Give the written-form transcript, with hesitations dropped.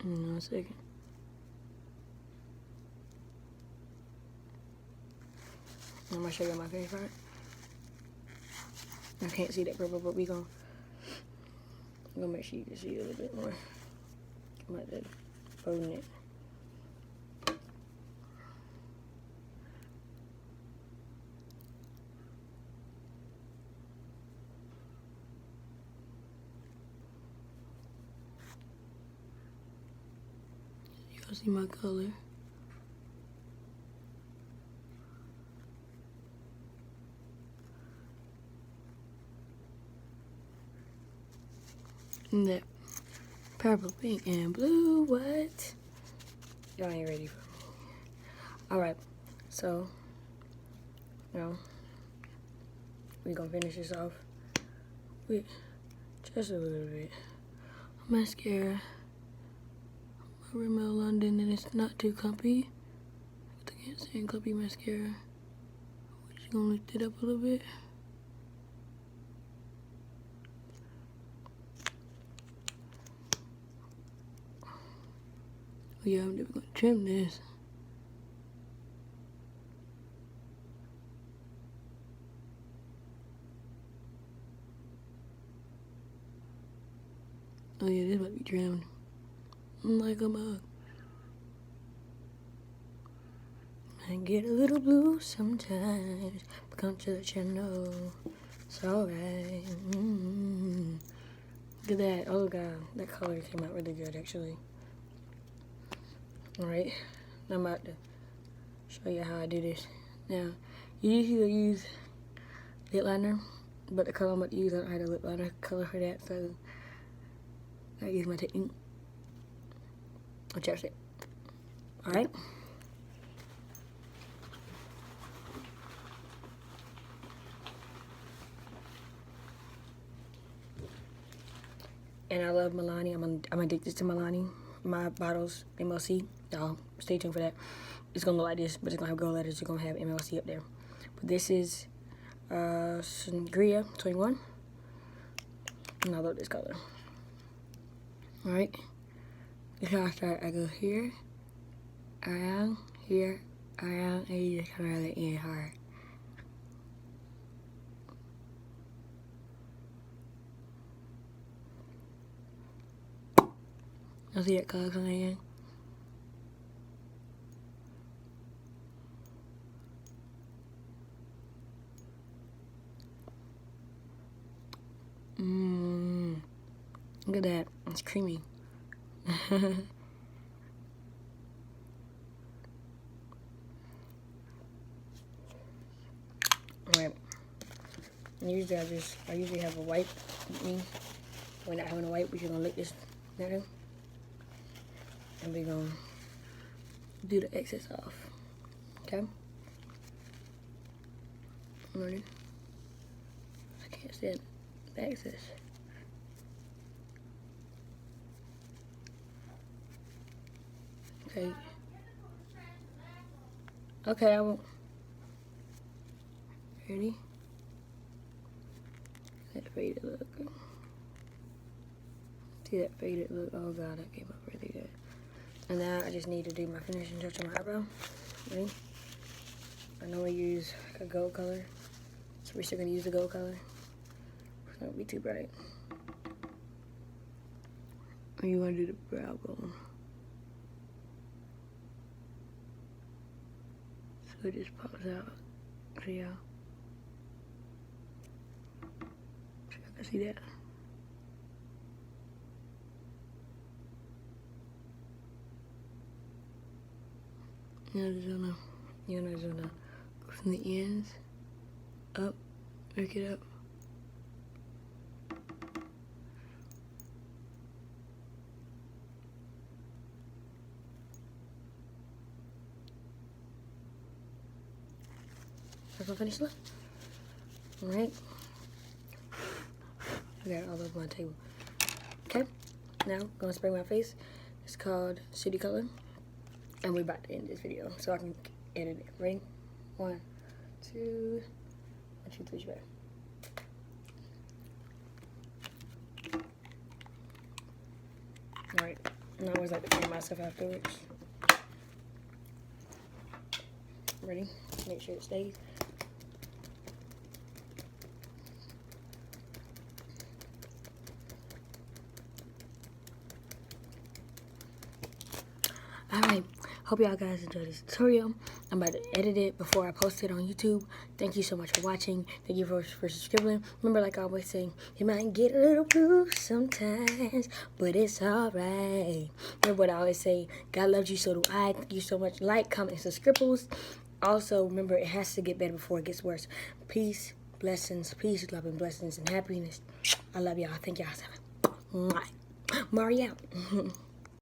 In a second. I'm gonna show you my face part. I can't see that purple, but we're gonna make sure you can see a little bit more. I'm about to fold it. Y'all see my color? And that purple, pink, and blue, what? Y'all ain't ready for me. Alright, so, you know, we're gonna finish this off with just a little bit of mascara. My Rimmel London, and it's not too clumpy. I can't say clumpy mascara. We're just gonna lift it up a little bit. Oh yeah, I'm never gonna trim this. Oh yeah, this might be trimmed. Like a mug. I get a little blue sometimes. Come to the channel. It's alright. Look at that. Oh god, that color came out really good actually. Alright, now I'm about to show you how I do this. Now, you usually use lip liner, but the color I'm about to use, I don't have a lip liner color for that, so I use my technique. I'll check it. Alright. And I love Milani. I'm addicted to Milani. My bottles, MLC. Y'all, stay tuned for that. It's gonna look like this, but it's gonna have gold letters. It's gonna have MLC up there. But this is Sangria 21. And I love this color. Alright. This is how I start. I go here, around, here, around, and you just come around the end hard. Y'all see that color coming in? Look at that. It's creamy. Alright. Usually I usually have a wipe with me. We're not having a wipe, we're just gonna lick this down. And we're gonna do the excess off. Okay? Ready? I can't stand the excess. Okay. Okay, I won't. Ready? That faded look. See that faded look? Oh god, that came up really good. And now I just need to do my finishing touch on my eyebrow. Ready? I normally use a gold color, so we're still gonna use the gold color. It's not gonna be too bright. And you wanna do the brow bone. So it just pops out. So y'all. So y'all can see that. You're just gonna go from the ends up, work it up. That's my finished look. Alright. I got it all over my table. Okay. Now I'm gonna spray my face. It's called CityColor. And we're about to end this video so I can edit it. Ready? 1, 2, 1, 2, 3, spray. Alright. And I always like to clean myself afterwards. Ready? Make sure it stays. Alright, hope y'all guys enjoyed this tutorial. I'm about to edit it before I post it on YouTube. Thank you so much for watching. Thank you for subscribing. Remember, like I always say, you might get a little blue sometimes, but it's alright. Remember what I always say, God loves you, so do I. Thank you so much. Like, comment, and subscripples. Also, remember, it has to get better before it gets worse. Peace, blessings, peace, love, and blessings, and happiness. I love y'all. Thank y'all. Mariah L.